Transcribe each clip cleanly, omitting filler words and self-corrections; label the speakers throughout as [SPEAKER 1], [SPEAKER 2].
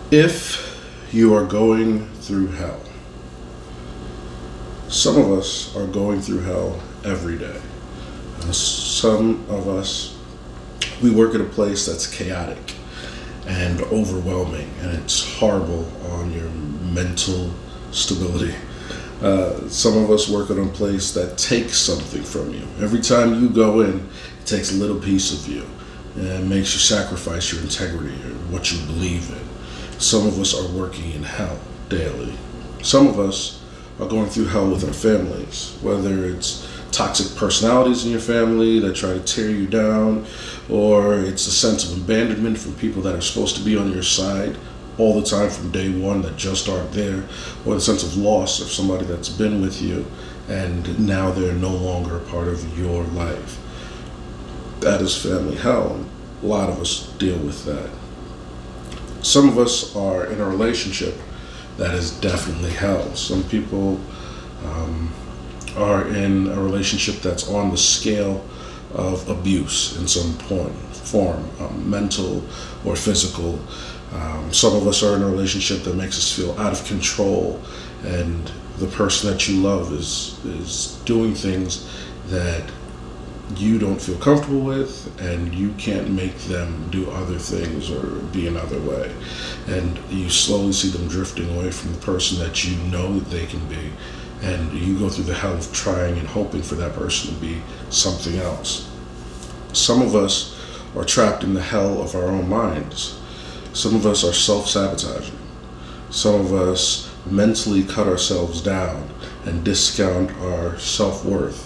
[SPEAKER 1] If you are going through hell, some of us are going through hell every day. Some of us, we work at a place that's chaotic and overwhelming, and it's horrible on your mental stability. Some of us work at a place that takes something from you. Every time you go in, it takes a little piece of you and makes you sacrifice your integrity or what you believe in. Some of us are working in hell daily. Some of us are going through hell with our families, whether it's toxic personalities in your family that try to tear you down, or it's a sense of abandonment from people that are supposed to be on your side all the time from day one that just aren't there, or the sense of loss of somebody that's been with you and now they're no longer a part of your life. That is family hell. A lot of us deal with that. Some of us are in a relationship that is definitely hell. Some people are in a relationship that's on the scale of abuse in some form, mental or physical. Some of us are in a relationship that makes us feel out of control, and the person that you love is doing things that you don't feel comfortable with, and you can't make them do other things or be another way. And you slowly see them drifting away from the person that you know that they can be. And you go through the hell of trying and hoping for that person to be something else. Some of us are trapped in the hell of our own minds. Some of us are self-sabotaging. Some of us mentally cut ourselves down and discount our self-worth,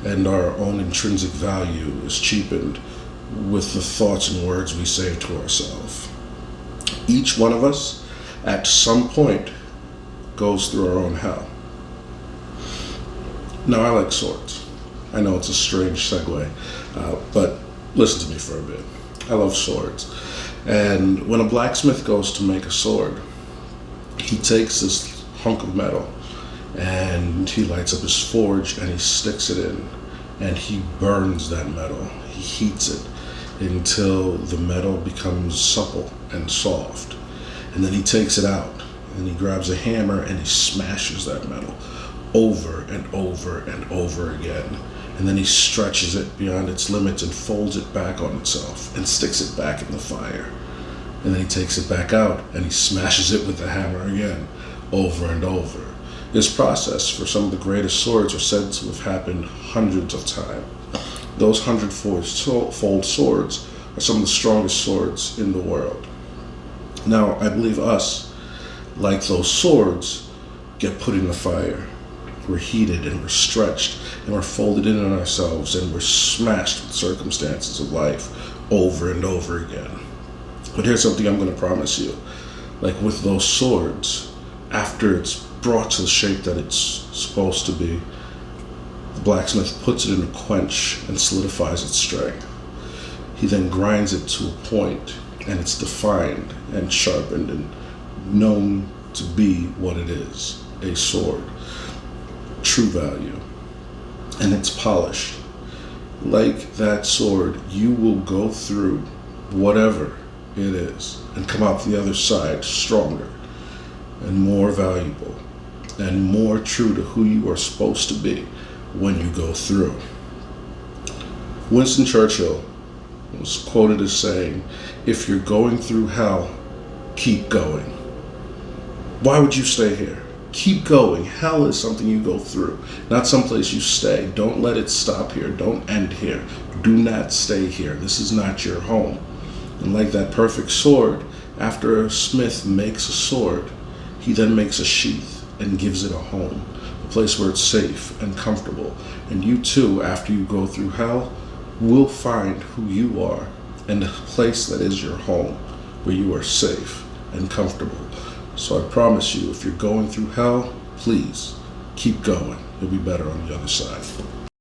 [SPEAKER 1] and our own intrinsic value is cheapened with the thoughts and words we say to ourselves. Each one of us, at some point, goes through our own hell. Now, I like swords. I know it's a strange segue, but listen to me for a bit. I love swords. And when a blacksmith goes to make a sword, he takes this hunk of metal and he lights up his forge and he sticks it in and he burns that metal. He heats it until the metal becomes supple and soft. And then he takes it out and he grabs a hammer and he smashes that metal over and over and over again. And then he stretches it beyond its limits and folds it back on itself and sticks it back in the fire. And then he takes it back out and he smashes it with the hammer again, over and over. This process for some of the greatest swords are said to have happened hundreds of times. Those hundredfold swords are some of the strongest swords in the world. Now, I believe us, like those swords, get put in the fire. We're heated and we're stretched and we're folded in on ourselves and we're smashed with circumstances of life over and over again. But here's something I'm going to promise you. Like with those swords, after it's brought to the shape that it's supposed to be, the blacksmith puts it in a quench and solidifies its strength. He then grinds it to a point and it's defined and sharpened and known to be what it is, a sword. True value. And it's polished. Like that sword, you will go through whatever it is and come out the other side stronger and more valuable and more true to who you are supposed to be when you go through. Winston Churchill was quoted as saying, "If you're going through hell, keep going." Why would you stay here? Keep going. Hell is something you go through, not someplace you stay. Don't let it stop here. Don't end here. Do not stay here. This is not your home. And like that perfect sword, after a smith makes a sword, he then makes a sheath and gives it a home, a place where it's safe and comfortable. And you too, after you go through hell, will find who you are and a place that is your home, where you are safe and comfortable. So I promise you, if you're going through hell, please keep going. You'll be better on the other side.